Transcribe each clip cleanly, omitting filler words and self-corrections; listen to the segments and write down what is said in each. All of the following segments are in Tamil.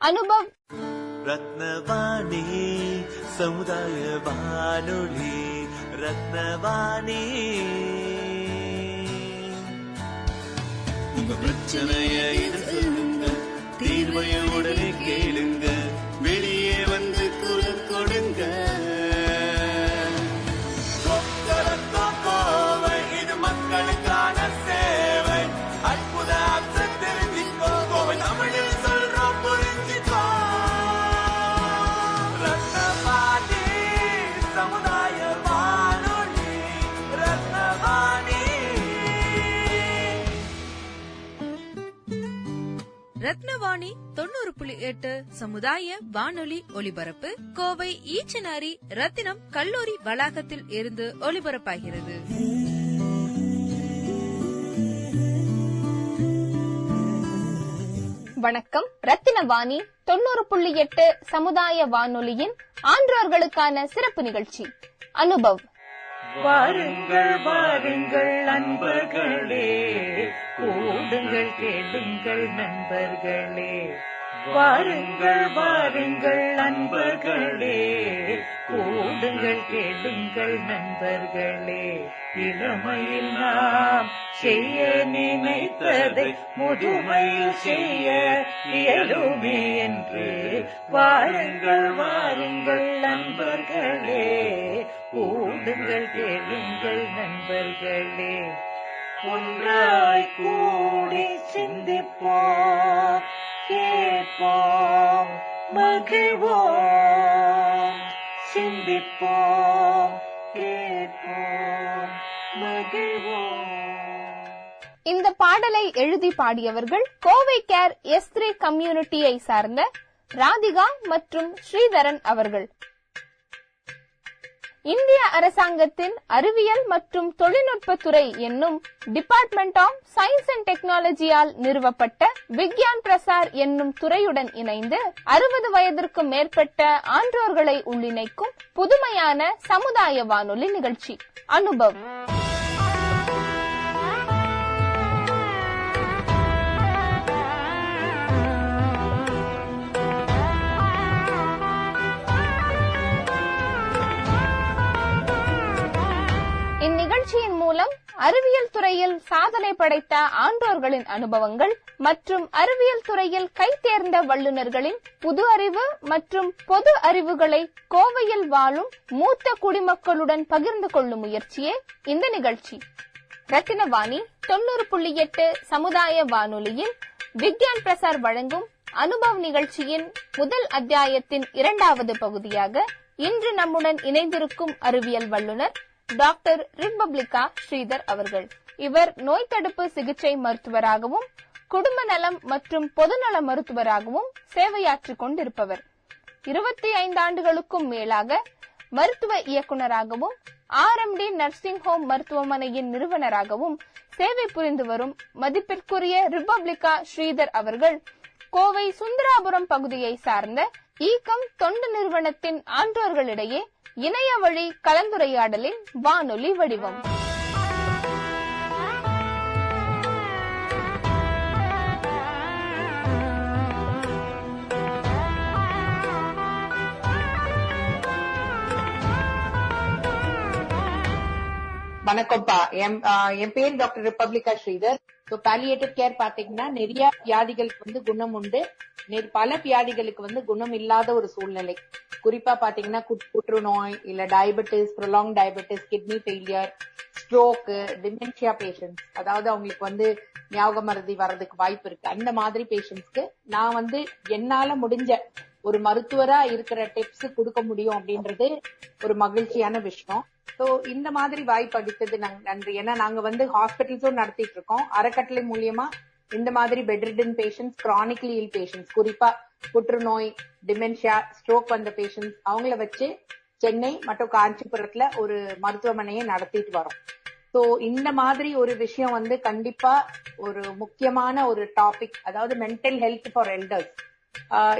அனுபவ். ரத்னவாணி சமுதாய வானொலி, ரத்னவாணி. உங்க பிரச்சனைய சொல்லுங்க, தீர்வைய உடனே கேளுங்க, வெளியே வந்து குரல் கொடுங்க. இது மக்களுக்கான சேவை, அற்புத தெரிஞ்சிக்கோ, கோவை தமிழில் சொல்றோம் புரிஞ்சிக்கோ. ரத்னவாணி சமுதாய வானொலி, ரத்னவாணி. ரத்னவாணி 90.8 சமுதாய வானொலி ஒலிபரப்பு கோவை ஈச்சனாரி ரத்தினம் கல்லூரி வளாகத்தில் இருந்து ஒலிபரப்பாகிறது. வணக்கம். ரத்தினவாணி 90.8 சமுதாய வானொலியின் ஆன்றோர்களுக்கான சிறப்பு நிகழ்ச்சி அனுபவ். வாருங்கள் வாருங்கள் நண்பர்களே, கூடுங்கள் கேளுங்கள் நண்பர்களே. வாருங்கள் வாருங்கள் நண்பர்களே, கூடுங்கள் கேளுங்கள் நண்பர்களே. இளமையில் நாம் செய்ய நினைத்ததை முதுமையில் செய்ய இயலுமே என்று. வாருங்கள் வாருங்கள் நண்பர்களே, கூடுங்கள் கேளுங்கள் நண்பர்களே. ஒன்றாய் கூடி சிந்திப்போம், கேட்போம், மகிழ்வோம். சிந்திப்போம், கேட்போம், மகிழ்வோம். இந்த பாடலை எழுதி பாடியவர்கள் கோவை கேர் S3 கம்யூனிட்டியை சார்ந்த ராதிகா மற்றும் ஸ்ரீதரன் அவர்கள். இந்திய அரசாங்கத்தின் அறிவியல் மற்றும் தொழில்நுட்பத்துறை என்னும் டிபார்ட்மெண்ட் ஆஃப் சயின்ஸ் அண்ட் டெக்னாலஜியால் நிறுவப்பட்ட விக்யான் பிரசார் என்னும் துறையுடன் இணைந்து 60 வயதிற்கு மேற்பட்ட ஆன்றோர்களை உள்ளிணைக்கும் புதுமையான சமுதாய வானொலி நிகழ்ச்சி அனுபவ். இந்நிகழ்ச்சியின் மூலம் அறிவியல் துறையில் சாதனை படைத்த ஆன்றோர்களின் அனுபவங்கள் மற்றும் அறிவியல் துறையில் கைதேர்ந்த வல்லுநர்களின் புது அறிவு மற்றும் பொது அறிவுகளை கோவையில் வாழும் மூத்த குடிமக்களுடன் பகிர்ந்து கொள்ளும் முயற்சியே இந்த நிகழ்ச்சி. ரத்தினவாணி 90.8 சமுதாய வானொலியின் விக்யான் பிரசார் வழங்கும் அனுபவ் நிகழ்ச்சியின் முதல் அத்தியாயத்தின் 2வது பகுதியாக இன்று நம்முடன் இணைந்திருக்கும் அறிவியல் வல்லுநர் டாக்டர் ரிப்பப்ளிகா ஸ்ரீதர் அவர்கள். இவர் நோய் தடுப்பு சிகிச்சை மருத்துவராகவும் குடும்ப நலம் மற்றும் பொதுநல மருத்துவராகவும் சேவையாற்றிக் கொண்டிருப்பவர். 25 ஆண்டுகளுக்கும் மேலாக மருத்துவ இயக்குநராகவும் RMD நர்சிங் ஹோம் மருத்துவமனையின் நிறுவனராகவும் சேவை புரிந்து வரும் மதிப்பிற்குரிய ரிப்பப்ளிகா ஸ்ரீதர் அவர்கள் கோவை சுந்தராபுரம் பகுதியை சார்ந்த ஈகம் தொண்டு நிறுவனத்தின் ஆன்றோர்களிடையே இணைய வழி கலந்துரையாடலின் வானொலி வடிவம். வணக்கம்ப்பா. என் பேர் டாக்டர் ரிப்பப்ளிகா ஸ்ரீதர். பாலியேட்டிவ் கேர் பாத்தீங்கன்னா நிறைய வியாதிகளுக்கு குணம் உண்டு, பல வியாதிகளுக்கு குணம் இல்லாத ஒரு சூழ்நிலை. குறிப்பா பாத்தீங்கன்னா புற்றுநோய், இல்ல diabetes, prolong diabetes, kidney failure, stroke, dementia patients, அதாவது அவங்களுக்கு ஞாபக மறதி வர்றதுக்கு வாய்ப்பு இருக்கு. அந்த மாதிரி பேஷண்ட்ஸ்க்கு நான் என்னால முடிஞ்ச ஒரு மருத்துவரா இருக்கிற டிப்ஸ் கொடுக்க முடியும் அப்படின்றது ஒரு மகிழ்ச்சியான விஷயம். சோ இந்த மாதிரி வாய்ப்பு அளித்தது நன்றி. ஏன்னா நாங்க ஹாஸ்பிட்டல்ஸும் நடத்திட்டு இருக்கோம். அறக்கட்டளை மூலியமா இந்த மாதிரி பெட்ரிடன் பேஷண்ட்ஸ், கிரானிக்லி இல் பேஷண்ட்ஸ், குறிப்பா புற்றுநோய், டிமென்ஷியா, ஸ்ட்ரோக் வந்த பேஷண்ட்ஸ், அவங்கள வச்சு சென்னை மற்றும் காஞ்சிபுரத்துல ஒரு மருத்துவமனையை நடத்திட்டு வரோம். சோ இந்த மாதிரி ஒரு விஷயம் கண்டிப்பா ஒரு முக்கியமான ஒரு டாபிக், அதாவது மென்டல் ஹெல்த் ஃபார் எல்டர்ஸ்.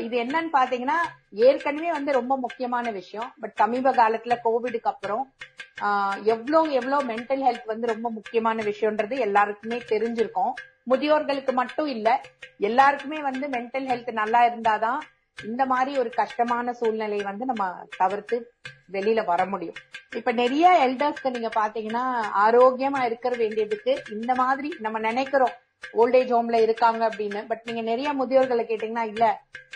இது என்னன்னு பாத்தீங்கன்னா ஏற்கனவே ரொம்ப முக்கியமான விஷயம். பட் சமீப காலத்துல கோவிடுக்கு அப்புறம் எவ்வளவு மென்டல் ஹெல்த் ரொம்ப முக்கியமான விஷயம்ன்றது எல்லாருக்குமே தெரிஞ்சிருக்கும். முதியோர்களுக்கு மட்டும் இல்ல, எல்லாருக்குமே வந்து மென்டல் ஹெல்த் நல்லா இருந்தாதான் இந்த மாதிரி ஒரு கஷ்டமான சூழ்நிலை வந்து நம்ம தவிர்த்து வெளியில வர முடியும். இப்ப நிறைய எல்டர்ஸ்க்கு நீங்க பாத்தீங்கன்னா ஆரோக்கியமா இருக்க வேண்டியதுக்கு இந்த மாதிரி நம்ம நினைக்கிறோம் ஓல்டேஜ் ஹோம்ல இருக்காங்க அப்படின்னு. பட் நீங்க நிறைய முதியோர்களை கேட்டீங்கன்னா, இல்ல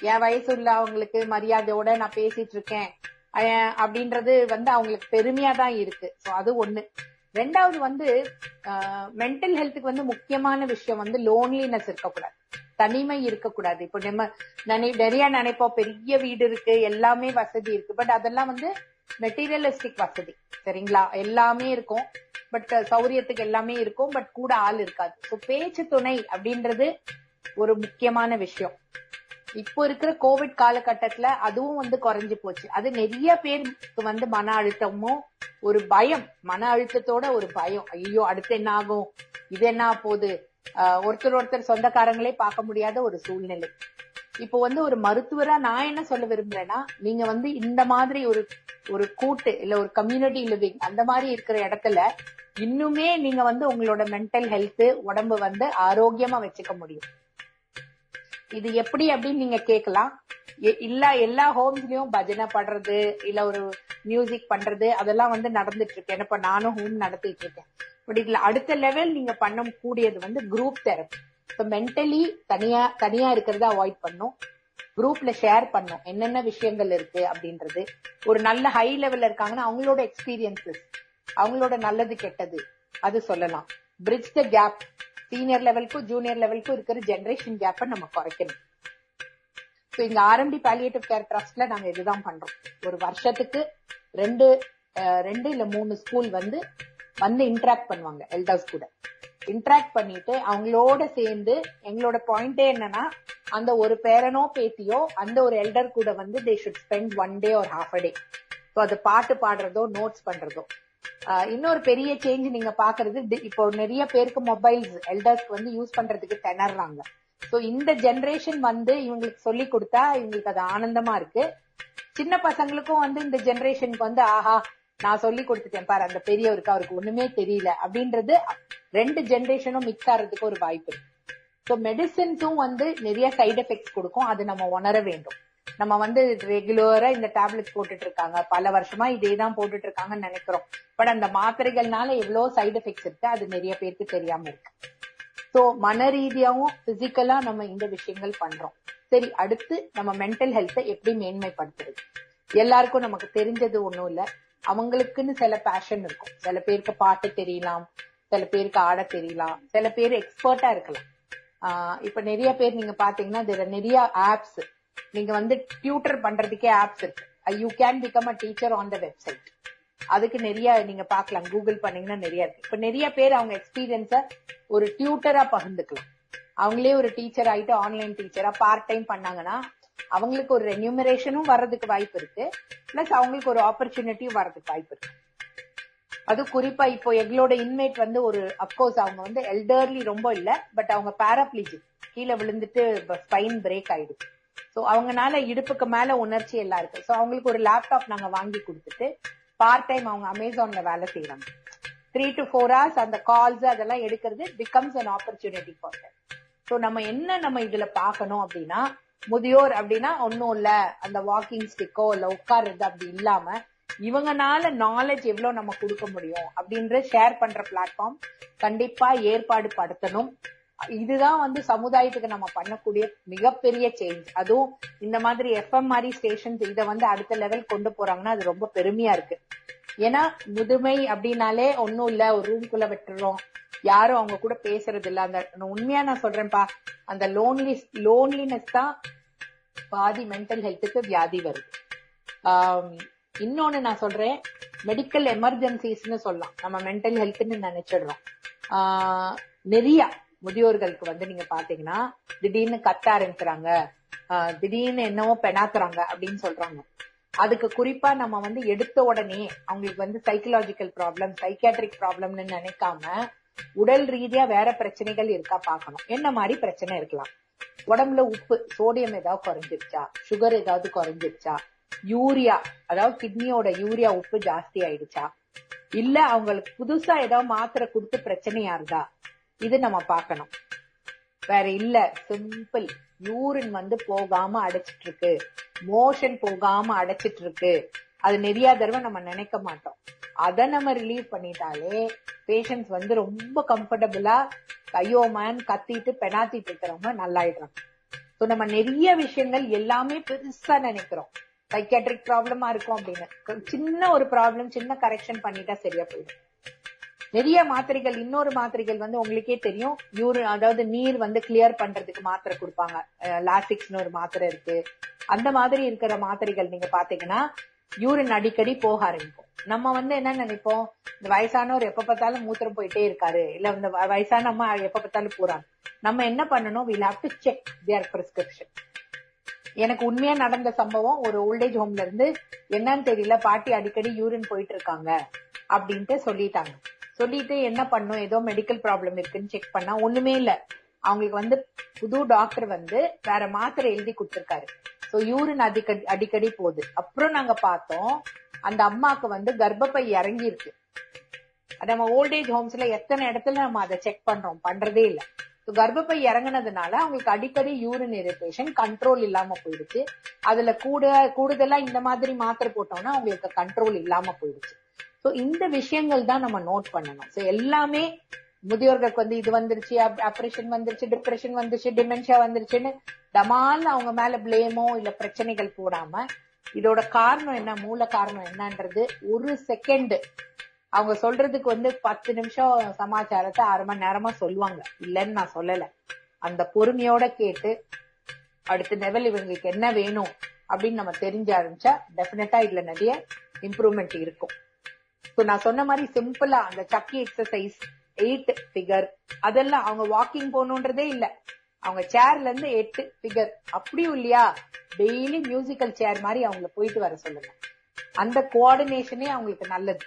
என் வயசு உள்ள அவங்களுக்கு மரியாதையோட நான் பேசிட்டு இருக்கேன் அப்படின்றது வந்து அவங்களுக்கு பெருமையா தான் இருக்கு. சோ அது ஒண்ணு. ரெண்டாவது வந்து மென்டல் ஹெல்த்துக்கு வந்து முக்கியமான விஷயம் வந்து லோன்லினஸ் இருக்கக்கூடாது, தனிமை இருக்கக்கூடாது. இப்போ நம்ம நிறைய நினைப்போம் பெரிய வீடு இருக்கு, எல்லாமே வசதி இருக்கு. பட் அதெல்லாம் வந்து மெட்டீரியலிஸ்டிக் வசதி, சரிங்களா? எல்லாமே இருக்கும், பட் சௌரியத்துக்கு எல்லாமே இருக்கும், பட் கூட ஆள் இருக்காது. ஸோ பேச்சு துணை அப்படின்றது ஒரு முக்கியமான விஷயம். இப்போ இருக்கிற கோவிட் காலகட்டத்துல அதுவும் வந்து குறைஞ்சு போச்சு. அது நிறைய பேருக்கு வந்து மன அழுத்தமும் ஒரு பயம், மன அழுத்தத்தோட ஒரு பயம், ஐயோ அடுத்து என்ன ஆகும், இது என்ன போகுது, ஒருத்தர் சொந்தக்காரங்களே பார்க்க முடியாத ஒரு சூழ்நிலை. இப்போ வந்து ஒரு மருத்துவரா நான் என்ன சொல்ல விரும்புறேன்னா, நீங்க வந்து இந்த மாதிரி ஒரு கூட்டு இல்ல ஒரு கம்யூனிட்டி லிவிங் அந்த மாதிரி இருக்கிற இடத்துல இன்னுமே நீங்க வந்து உங்களோட மென்டல் ஹெல்த் உடம்பு வந்து ஆரோக்கியமா வச்சுக்க முடியும். இது எப்படி அப்படின்னு நீங்க கேட்கலாம். இல்ல எல்லா ஹோம்ஸ்லயும் பஜனை பண்றது இல்ல ஒரு மியூசிக் பண்றது அதெல்லாம் வந்து நடந்துட்டு இருக்கு. இப்ப நானும் ஹோம் நடத்திட்டு இருக்கேன். பட் இதுல அடுத்த லெவல் நீங்க பண்ண கூடியது வந்து குரூப் தெரப்பி. இப்ப மென்டலி தனியா இருக்கிறத அவாய்ட் பண்ணும், குரூப்ல ஷேர் பண்ணும் என்னென்ன விஷயங்கள் இருக்கு அப்படின்றது. ஒரு நல்ல ஹை லெவல்ல இருக்காங்கன்னா அவங்களோட எக்ஸ்பீரியன்சஸ், அவங்களோட நல்லது கெட்டது அது சொல்லலாம். பிரிட்ஜ் த கேப், சீனியர் லெவலுக்கும் ஜூனியர் லெவலுக்கும் இருக்கிற ஜெனரேஷன் கேப்பை நம்ம குறைக்கணும். ஸோ இங்க ஆர்எம்டி பாலியேட்டிவ் கேர் ட்ரஸ்ட்ல நாங்க இதுதான் பண்றோம். ஒரு வருஷத்துக்கு ரெண்டு இல்ல 3 ஸ்கூல் வந்து இன்டராக்ட் பண்ணுவாங்க எல்டர்ஸ் கூட. இன்டராக்ட் பண்ணிட்டு அவங்களோட சேர்ந்து எங்களோட பாயிண்டே என்னன்னா, அந்த ஒரு பேரனோ பேத்தியோ அந்த ஒரு எல்டர் கூட வந்து they should spend 1 day or half a day. So அது பாட்டு பாடுறதோ நோட்ஸ் பண்றதோ. இன்னொரு பெரிய சேஞ்ச் நீங்க பாக்குறது, இப்போ நிறைய பேருக்கு மொபைல்ஸ் எல்டர்ஸ்க்கு வந்து யூஸ் பண்றதுக்கு திணறாங்க. சோ இந்த ஜெனரேஷன் வந்து இவங்களுக்கு சொல்லி கொடுத்தா இவங்களுக்கு அது ஆனந்தமா இருக்கு. சின்ன பசங்களுக்கும் வந்து இந்த ஜெனரேஷனுக்கு வந்து ஆஹா நான் சொல்லி கொடுத்துட்டேன் பாரு அந்த பெரியவருக்கு, அவருக்கு ஒண்ணுமே தெரியல அப்படின்றது 2 ஜெனரேஷனும் மிக்ஸ் ஆறதுக்கு ஒரு வாய்ப்பு இருக்கு. ஸோ மெடிசின்ஸும் வந்து நிறைய சைடு எஃபெக்ட்ஸ் கொடுக்கும், அது நம்ம உணர வேண்டும். நம்ம வந்து ரெகுலரா இந்த டேப்லெட்ஸ் போட்டுட்டு இருக்காங்க, பல வருஷமா இதே தான் போட்டுட்டு இருக்காங்கன்னு நினைக்கிறோம். பட் அந்த மாத்திரைகள்னால எவ்வளவு சைடு எஃபெக்ட்ஸ் இருக்கு அது நிறைய பேருக்கு தெரியாம இருக்கு. சோ மன ரீதியாவும் பிசிக்கலா நம்ம இந்த விஷயங்கள் பண்றோம். சரி, அடுத்து நம்ம மென்டல் ஹெல்த்தை எப்படி மேன்மைப்படுத்துறது? எல்லாருக்கும் நமக்கு தெரிஞ்சது ஒண்ணும் இல்ல, அவங்களுக்குன்னு சில பேஷன் இருக்கும். சில பேருக்கு பாட்டு தெரியலாம், சில பேருக்கு ஆட தெரியலாம், சில பேர் எக்ஸ்பர்ட்டா இருக்கலாம். இப்ப நிறைய பேர் நீங்க பாத்தீங்கன்னா நிறைய ஆப்ஸ், நீங்க வந்து டியூட்டர் பண்றதுக்கே ஆப்ஸ் இருக்கு. You can become a teacher on the website. அதுக்கு நிறைய நீங்க பாக்கலாம், கூகுள் பண்ணீங்கன்னா நிறைய இருக்கு. இப்ப நிறைய பேர் அவங்க எக்ஸ்பீரியன்ஸ ஒரு டியூட்டரா பகிர்ந்துக்கலாம். அவங்களே ஒரு டீச்சர் ஆயிட்டு ஆன்லைன் டீச்சரா பார்ட் டைம் பண்ணாங்கன்னா அவங்களுக்கு ஒரு ரென்யூமரேஷனும் வர்றதுக்கு வாய்ப்பு இருக்கு, பிளஸ் அவங்களுக்கு ஒரு ஆப்பர்ச்சுனிட்டியும் வர்றதுக்கு வாய்ப்பு இருக்கு. அது குறிப்பா இப்போ எங்களோட இன்மேட் வந்து ஒரு அப்கோர்ஸ் அவங்க வந்து எல்டர்லி ரொம்ப இல்ல, பட் அவங்க பாராப்ளீஜிக், கீழே விழுந்துட்டு ஸ்பைன் பிரேக் ஆயிடுச்சு. சோ அவங்கனால இடுப்புக்கு மேல உணர்ச்சி எல்லாம் இருக்கு. சோ அவங்களுக்கு ஒரு லேப்டாப் நாங்க வாங்கி கொடுத்துட்டு பார்ட் டைம் அவங்க அமேசான்ல வேலை செய்யறாங்க. 3 to 4 hours அந்த கால்ஸ் அதெல்லாம் எடுக்கிறது becomes an opportunity for them. So நம்ம இதுல பாக்கணும் அப்படின்னா, முதியோர் அப்படின்னா ஒன்னும் இல்ல அந்த வாக்கிங் ஸ்டிக்கோ இல்ல உட்கார்றது அப்படி இல்லாம இவங்கனால நாலேஜ் எவ்வளவு நம்ம கொடுக்க முடியும் அப்படின்ற ஷேர் பண்ற பிளாட்ஃபார்ம் கண்டிப்பா ஏற்பாடு படுத்தணும். இதுதான் வந்து சமுதாயத்துக்கு நம்ம பண்ணக்கூடிய மிகப்பெரிய சேஞ்ச். அதுவும் இந்த மாதிரி எஃப்எம் மாதிரி ஸ்டேஷன்ஸ் இதை வந்து அடுத்த லெவல் கொண்டு போறாங்கன்னா அது ரொம்ப பெருமையா இருக்கு. ஏன்னா முதுமை அப்படின்னாலே ஒன்னும் இல்ல, ஒரு ரூம்குள்ள விட்டுறோம், யாரும் அவங்க கூட பேசுறது இல்ல. அந்த உண்மையா நான் சொல்றேன்ப்பா, அந்த லோன்லினஸ் தான் பாதி மென்டல் ஹெல்த்துக்கு வியாதி வருது. இன்னொன்னு நான் சொல்றேன், மெடிக்கல் எமர்ஜென்சிஸ்ன்னு சொல்லலாம், நம்ம மென்டல் ஹெல்த்ன்னு நினைச்சிடுறோம். நிறைய முதியோர்களுக்கு வந்து நீங்க பாத்தீங்கன்னா திடீர்னு கத்த ஆரம்பிக்கிறாங்க, திடீர்னு என்னவோ பெணாக்குறாங்க அப்படின்னு சொல்றாங்க. அதுக்கு குறிப்பா நம்ம வந்து எடுத்த உடனே அவங்களுக்கு வந்து சைக்கலாஜிக்கல் ப்ராப்ளம், சைக்கியாட்ரிக் ப்ராப்ளம்னு நினைக்காம உடல் ரீதியா வேற பிரச்சனைகள் இருக்கா பாக்கணும். என்ன மாதிரி பிரச்சனை இருக்கலாம்? உடம்புல உப்பு, சோடியம் ஏதாவது குறைஞ்சிருச்சா, சுகர் ஏதாவது குறைஞ்சிருச்சா, யூரியா அதாவது கிட்னியோட யூரியா உப்பு ஜாஸ்தி ஆயிடுச்சா, இல்ல அவங்களுக்கு புதுசா ஏதாவது மாத்திரை கொடுத்து பிரச்சனையா இருந்தா, இது நம்ம பாக்கணும். வேற இல்ல, சிம்பிள். யூரின் வந்து போகாம அடைச்சிட்டு இருக்கு, மோஷன் போகாம அடைச்சிட்டு இருக்கு. அது நிறைய தடவை நம்ம நினைக்க மாட்டோம். அத நம்ம ரிலீவ் பண்ணிட்டாலே பேஷண்ட்ஸ் வந்து ரொம்ப கம்ஃபர்டபுளா ஐயோ மேன் கத்திட்டு பெனாத்திட்டு இருக்கிறவங்க நல்லாயிடுறாங்க. சோ நம்ம நிறைய விஷயங்கள் எல்லாமே பெருசா நினைக்கிறோம். சைக்கியாட்ரிக் ப்ராப்ளமா இருக்கும் அப்படின்னு சின்ன ஒரு ப்ராப்ளம் சின்ன கரெக்ஷன் பண்ணிட்டா சரியா போயிடும். நிறைய மாத்திரைகள், இன்னொரு மாத்திரைகள் வந்து உங்களுக்கே தெரியும், அதாவது நீர் வந்து கிளியர் பண்றதுக்கு மாத்திரை கொடுப்பாங்க. லாசிக்ஸ்னு ஒரு மாத்திரை இருக்கு. அந்த மாதிரி இருக்கிற மாத்திரைகள் நீங்க பாத்தீங்கன்னா யூரின் அடிக்கடி போக ஆரம்பிக்கும். நம்ம வந்து என்ன நினைப்போம், இந்த வயசானவர் எப்ப பார்த்தாலும் மூத்திரம் போயிட்டே இருக்காரு, இல்ல இந்த வயசான அம்மா எப்ப பார்த்தாலும் போறாங்க. நம்ம என்ன பண்ணணும், we'll have to check their prescription. எனக்கு உண்மையா நடந்த சம்பவம், ஒரு ஓல்டேஜ் ஹோம்ல இருந்து என்னன்னு தெரியல பாட்டி அடிக்கடி யூரின் போயிட்டு இருக்காங்க அப்படின்ட்டு சொல்லிட்டாங்க. சொல்லிட்டு என்ன பண்ணும், ஏதோ மெடிக்கல் ப்ராப்ளம் இருக்குன்னு செக் பண்ணா ஒண்ணுமே இல்ல. அவங்களுக்கு வந்து புது டாக்டர் வந்து வேற மாத்திரை எழுதி கொடுத்திருக்காரு. சோ யூரின் அடிக்கடி போகுது. அப்புறம் நாங்க பார்த்தோம் அந்த அம்மாக்கு வந்து கர்ப்பப்பை இறங்கி இருக்கு. நம்ம ஓல்டேஜ் ஹோம்ஸ்ல எத்தனை இடத்துல நம்ம அதை செக் பண்றோம், பண்றதே இல்ல. கர்ப்பப்பை இறங்குனதுனால அவங்களுக்கு அடிக்கடி யூரின் இரிட்டேஷன் கண்ட்ரோல் இல்லாம போயிடுச்சு. அதுல கூடுதலா இந்த மாதிரி மாத்திரை போட்டோம்னா அவங்களுக்கு கண்ட்ரோல் இல்லாம போயிடுச்சு. சோ இந்த விஷயங்கள் தான் நம்ம நோட் பண்ணணும். சோ எல்லாமே முதியோர்களுக்கு வந்து இது வந்துருச்சு, ஆபரேஷன் வந்துருச்சு, டிப்ரெஷன் வந்துருச்சு, டிமென்ஷியா வந்துருச்சுன்னு டமால்னு அவங்க மேல பிளேமோ இல்ல பிரச்சனைகள் போடாம இதோட காரணம் என்ன, மூல காரணம் என்னன்றது ஒரு செகண்ட் அவங்க சொல்றதுக்கு வந்து 10 நிமிஷம் சமாச்சாரத்தை 1/2 மணி நேரமா சொல்லுவாங்க. இல்லன்னு நான் சொல்லல. அந்த பொறுமையோட கேட்டு அடுத்த லெவல் இவங்களுக்கு என்ன வேணும் அப்படின்னு நம்ம தெரிஞ்ச ஆரம்பிச்சா டெஃபினட்டா இதுல நிறைய இம்ப்ரூவ்மெண்ட் இருக்கும். நான் சொன்ன மாதிரி சிம்பிளா அந்த சக்கி எக்ஸசைஸ் 8 ஃபிகர் அதெல்லாம் அவங்க வாக்கிங் போகணுன்றதே இல்ல, அவங்க சேர்ல இருந்து 8 ஃபிகர் அப்படியும் இல்லையா, டெய்லி மியூசிக்கல் சேர் மாதிரி அவங்கள போயிட்டு வர சொல்லுங்க. அந்த கோஆர்டினேஷனே அவங்களுக்கு நல்லது.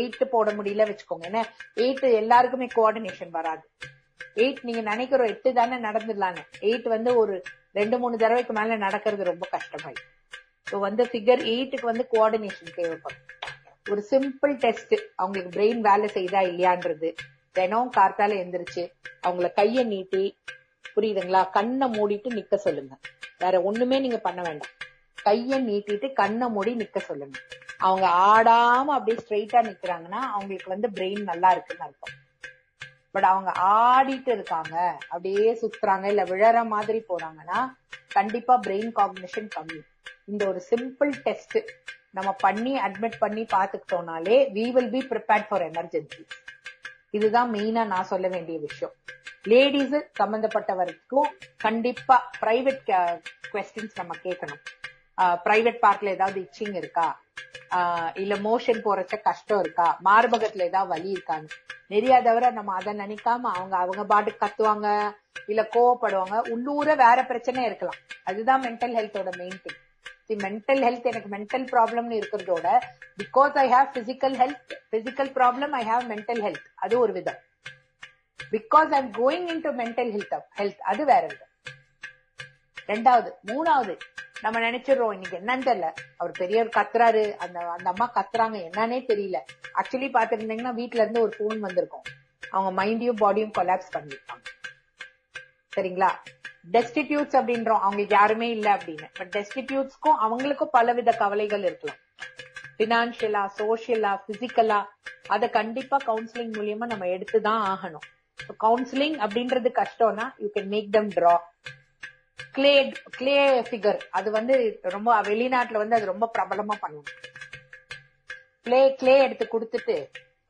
8 போட முடியல வச்சுக்கோங்க, ஏன்னா 8 எல்லாருக்குமே கோஆர்டினேஷன் வராது. 8 நீங்க நினைக்கிறோம் 8 தானே நடந்துடலான்னு, 8 வந்து ஒரு 2-3 தடவைக்கு மேல நடக்கிறது ரொம்ப கஷ்டமாயிடும். ஸோ வந்து ஃபிகர் 8க்கு வந்து கோஆர்டினேஷன் தேவைப்படும். ஒரு சிம்பிள் டெஸ்ட், அவங்களுக்கு பிரெயின் வேலை செய்தா இல்லையான்றது. தினம் கார்த்தால எந்திரிச்சு அவங்கள கைய நீட்டி, புரியுதுங்களா, கண்ணை மூடிட்டு நிக்க சொல்லுங்க. வேற ஒண்ணுமே நீங்க பண்ண வேண்டாம். கைய நீட்டிட்டு கண்ணை மூடி நிக்க சொல்லுங்க. அவங்க ஆடாம அப்படியே ஸ்ட்ரெயிட்டா நிக்கிறாங்கன்னா அவங்களுக்கு வந்து பிரெயின் நல்லா இருக்குன்னு அர்த்தம். பட் அவங்க ஆடிட்டு இருக்காங்க, அப்படியே சுத்துறாங்க, இல்ல விழற மாதிரி போறாங்கன்னா கண்டிப்பா பிரெயின் காக்னிஷன் கம்மி. இந்த ஒரு சிம்பிள் டெஸ்ட் நம்ம பண்ணி அட்மிட் பண்ணி பாத்துக்கிட்டோம்னாலே we will be prepared for emergency. இதுதான் மெயினா நான் சொல்ல வேண்டிய விஷயம். லேடிஸ் சம்பந்தப்பட்ட வரைக்கும் கண்டிப்பா பிரைவேட் குவெஸ்டின்ஸ் நம்ம கேட்கணும். பிரைவேட் பார்ட்ல ஏதாவது இச்சிங் இருக்கா, இல்ல மோஷன் போறச்ச கஷ்டம் இருக்கா, மார்பகத்துல ஏதாவது வலி இருக்கான்னு நிறைய தவிர நம்ம அதை நினைக்காம அவங்க பாட்டு கத்துவாங்க இல்ல கோவப்படுவாங்க. உள்ளூர வேற பிரச்சனை இருக்கலாம். அதுதான் மென்டல் ஹெல்த்தோட மெயின் திங். மென்டல் ஹெல்த் எனக்கு மென்டல் ப்ராப்ளம்னு இருக்கிறதோட because I have physical problem I have mental health, அது ஒரு விதம். Because I am going into mental health அது வேற விதம். ரெண்டாவது. மூணாவது, நம்ம நினைச்சிடறோம் இன்னைக்கு என்னன்னு தெரியல, அவர் பெரியவர் கத்துறாரு, அந்த அம்மா கத்துறாங்க என்னன்னே தெரியல. ஆக்சுவலி பாத்துருந்தீங்கன்னா வீட்டுல இருந்து ஒரு போன் வந்திருக்கும், அவங்க மைண்டையும் பாடியும் கொலாப்ஸ் பண்ணிருப்பாங்க. சரிங்களா? டெஸ்டிடியூட்ஸ் அப்படின்றோம், அவங்களுக்கு யாருமே இல்ல அப்படின்னு. பட் டெஸ்டிடியூட்ஸ்க்கும் அவங்களுக்கும் பலவித கவலைகள் இருக்கலாம். பினான்சியலா, சோசியலா, பிசிக்கலா, அதை கண்டிப்பா கவுன்சிலிங் மூலியமா நம்ம எடுத்துதான் ஆகணும். கவுன்சிலிங் அப்படின்றது கஷ்டம்னா you can make them draw clay figure. அது வந்து ரொம்ப வெளிநாட்டுல வந்து அது ரொம்ப பிரபலமா பண்ணுவாங்க. கிளே எடுத்து கொடுத்துட்டு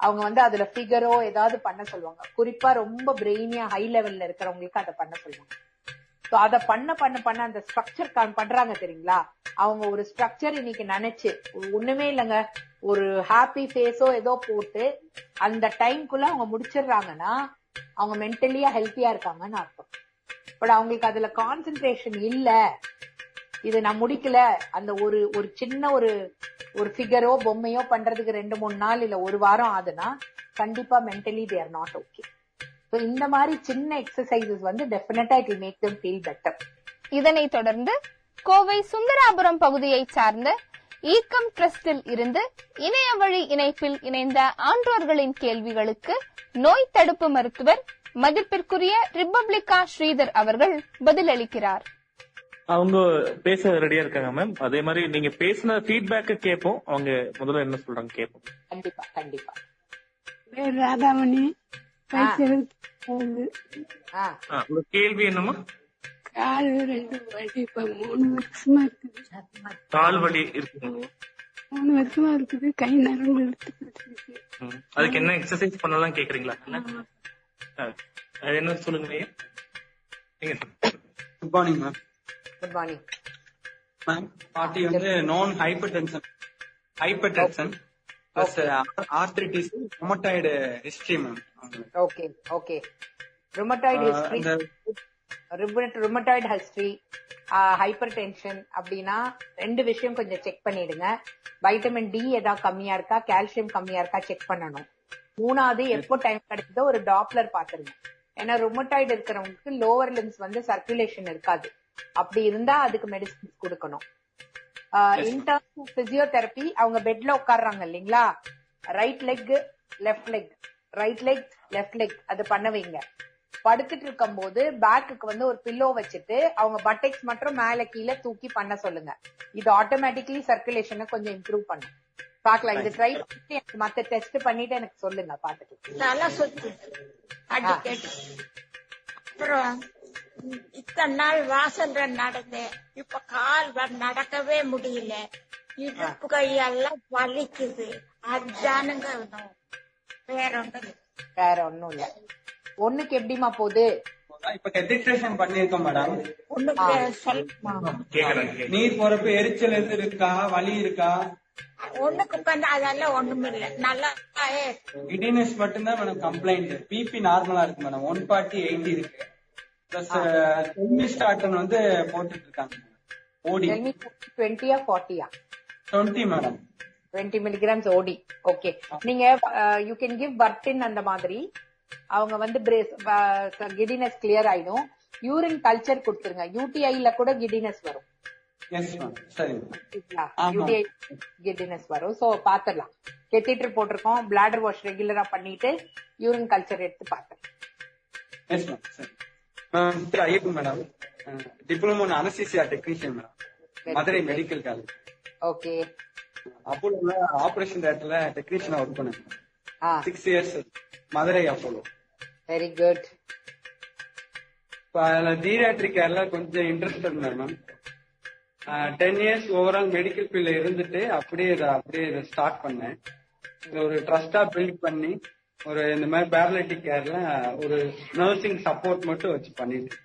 அவங்க வந்து அதுல ஃபிகரோ ஏதாவது பண்ண சொல்லுவாங்க. குறிப்பா ரொம்ப பிரெயினியா ஹை லெவல்ல இருக்கிறவங்களுக்கு அதை பண்ண சொல்லுவாங்க. அத பண்ண அந்த ஸ்ட்ரக்சர் பண்றாங்க தெரியுங்களா, அவங்க ஒரு ஸ்ட்ரக்சர் இன்னைக்கு நினைச்சு ஒண்ணுமே இல்லைங்க, ஒரு ஹாப்பி ஃபேஸோ ஏதோ போட்டு அந்த டைம்குள்ள அவங்க முடிச்சிடுறாங்கன்னா அவங்க மென்டலியா ஹெல்த்தியா இருக்காங்கன்னு அர்த்தம். பட் அவங்களுக்கு அதுல கான்சென்ட்ரேஷன் இல்ல, இது நான் முடிக்கல, அந்த ஒரு சின்ன ஒரு ஃபிகரோ பொம்மையோ பண்றதுக்கு 2-3 நாள் இல்ல 1 வாரம் ஆகுதுன்னா கண்டிப்பா mentally they are not okay. இந்த மாதிரி சின்ன எக்ஸசைசஸ் வந்து டெஃபினட்டா it will make them feel better. இதனைத் தொடர்ந்து கோவை சுந்தராபுரம் பகுதியை சார்ந்த ஈக்கம் ட்ரஸ்டில் இருந்து இணைய வழி இணைப்பில் இணைந்த ஆன்றோர்களின் கேள்விகளுக்கு நோய் தடுப்பு மருத்துவர் மதிப்பிற்குரிய ரிபப்ளிகா ஸ்ரீதர் அவர்கள் பதிலளிக்கிறார். அவங்க பேச ரெடியா இருக்காங்க மேம். அதே மாதிரி நீங்க பேசின ஃபீட்பேக்க கேட்போம். அவங்க முதல்ல என்ன சொல்றாங்க கேட்போம். கண்டிப்பா கண்டிப்பா. பேர் ராதாமணி. ஒரு கேள்வி என்னமா? கால் 2 வலி இப்ப 3 வருஷமா இருக்குது. கால் வலி இருக்கு. 3 வருஷமா இருக்குது. கை நரம்பு இருக்கு. அதுக்கு என்ன எக்ஸசைஸ் பண்ணலாம் கேக்குறீங்களா? அது என்ன சொல்லுங்க. Good morning ma'am. Good morning ma'am. பாட்டி வந்து நான் hypertension plus arthritis rheumatoid history ma'am. Okay okay. Rheumatoid history, hyper tension அப்படின்னா 2 விஷயம் கொஞ்சம் செக் பண்ணிடுங்க. வைட்டமின் டி ஏதாவது கம்மியா இருக்கா, கால்சியம் கம்மியா இருக்கா செக் பண்ணணும். 3வது எப்போ டைம் கிடைக்குதோ ஒரு டாப்லர் பாத்துருங்க. ஏன்னா ருமட்டாய்டு இருக்கிறவங்களுக்கு லோவர் லிம்ஸ் வந்து சர்க்குலேஷன் இருக்காது. அப்படி இருந்தா அதுக்கு மெடிசின்ஸ் கொடுக்கணும். இன் டர்ம்ஸ் ஆஃப் பிசியோதெரபி, அவங்க பெட்ல உட்கார்றாங்க இல்லீங்களா, ரைட் லெக் லெஃப்ட் லெக் அது பண்ண வைங்க. படுத்துட்டு இருக்கும் போது பேக்குக்கு வந்து ஒரு பில்லோ வச்சுட்டு அவங்க பட்டெக்ஸ் மட்டும் மேல கீழே தூக்கி பண்ண சொல்லுங்க. இது ஆட்டோமேட்டிக்கலி சர்க்குலேஷனை கொஞ்சம் இம்ப்ரூவ் பண்ணும். பாக்கலாம். இது ட்ரை பண்ணிட்டு எனக்கு மத்த டெஸ்ட் பண்ணிட்டு எனக்கு சொல்லுங்க பாத்துட்டு. நல்லா சொத்து அப்புறம் இத்தனை நாள் வாசல்ல நடந்தேன். இப்ப கால் நடக்கவே முடியல. இடுப்பு கையெல்லாம் வலிக்குது. அதுதானுங்க. வேற ஒண்ணும் இல்ல. ஒண்ணுக்கு எப்படிமா போகுது? இப்ப ரெஜிஸ்ட்ரேஷன் பண்ணிருக்கோம் மேடம். ஒண்ணுக்கு நீர் போறப்ப எரிச்சல் எது இருக்கா, வலி இருக்கா? ஒண்ணுக்கு உட்காந்து அதெல்லாம் ஒண்ணும் இல்ல. நல்லா கிடினஸ் மட்டும்தான் மேடம் கம்ப்ளைண்ட். பிபி நார்மலா இருக்கு மேடம். 140/80 இருக்கு. பிளஸ் செல்மிஸ்டாட்டன் வந்து போட்டுட்டு இருக்காங்க. ஓடி 20 40 20 மேடம். 20 milligrams OD. ஓகே. நீங்க யூ கேன் கிவ் பர்டின் அந்த மாதிரி. அவங்க வந்து கிடினஸ் கிளியர் ஆயிடும். யூரின் கல்ச்சர் கொடுத்துருங்க. யூடிஐல கூட கிடினஸ் வரும். யூடிஐ கிடினஸ் வரும். சோ பாத்துடலாம். கெத்திட்டர் போட்டிருக்கோம். பிளாடர் வாஷ் ரெகுலரா பண்ணிட்டு யூரின் கல்ச்சர் எடுத்து பாத்துடலாம். Madam diploma anaesthesia technician madam, Madurai medical college. Okay. அப்போலோல ஆபரேஷன் தியேட்டர்ல டெக்னீஷியனா ஒர்க் பண்ணேன். 6 years Madurai Apollo. Very good. Paediatric கேர்ல கொஞ்சம் interested ma'am. 10 years overall medical ஃபீல்ட்ல இருந்துட்டு அப்படியே ஸ்டார்ட் பண்ணேன். ஒரு ட்ரஸ்டா பில்ட் பண்ணி ஒரு இந்த மாதிரி பேரலிட்டிக் கேர்ல ஒரு நர்சிங் சப்போர்ட் மட்டும் வச்சு பண்ணிட்டு.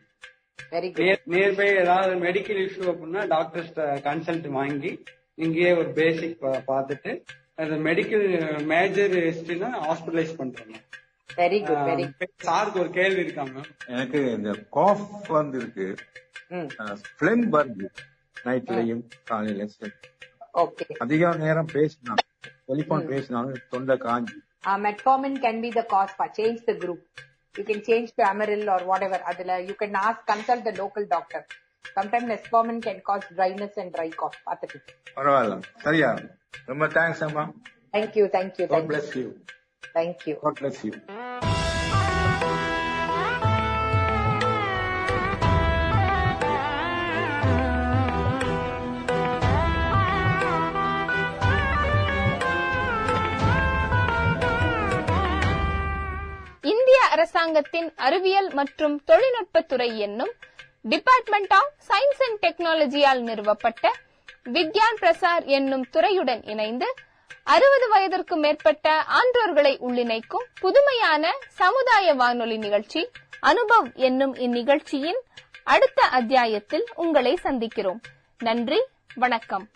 நியர்பை ஏதாவது மெடிக்கல் இஷ்யூ அப்படின்னா டாக்டர்ஸ் கன்சல்ட் வாங்கி இங்கேயே ஒரு பேசிக் பார்த்துட்டு அது மெடிக்கல் மேஜர் ஹிஸ்டரினா ஹாஸ்பிட்டலைஸ் பண்றோம். Very good very good. சாருக்கு ஒரு கேள்வி இருக்காங்க. எனக்கு இந்த காஃப் வந்து இருக்கு. ஃபிளேம் வருது நைட்லயும் காலையில. ஓகே. அதிக நேரம் பேசினாலும் டெலிபோன் பேசினாலும் தொண்டை காஞ்சி. Metformin can be the cause. Change the group. You can change to Amaryl or whatever. Adila you can consult the local doctor. Sometimes Metformin can cause dryness and dry cough. Pathatu. பரவாயில்ல. சரியா? ரொம்ப தேங்க்ஸ் அம்மா. Thank you. God bless you. Thank you. God bless you. இந்திய அரசாங்கத்தின் அறிவியல் மற்றும் தொழில்நுட்பத்துறை என்னும் டிபார்ட்மெண்ட் ஆஃப் சயின்ஸ் அண்ட் டெக்னாலஜியால் நிறுவப்பட்ட விக்யான் பிரசார் என்னும் துறையுடன் இணைந்து 60 வயதிற்கு மேற்பட்ட ஆன்றோர்களை உள்ளிணைக்கும் புதுமையான சமுதாய வானொலி நிகழ்ச்சி அனுபவ் என்னும் இந்நிகழ்ச்சியின் அடுத்த அத்தியாயத்தில் உங்களை சந்திக்கிறோம். நன்றி, வணக்கம்.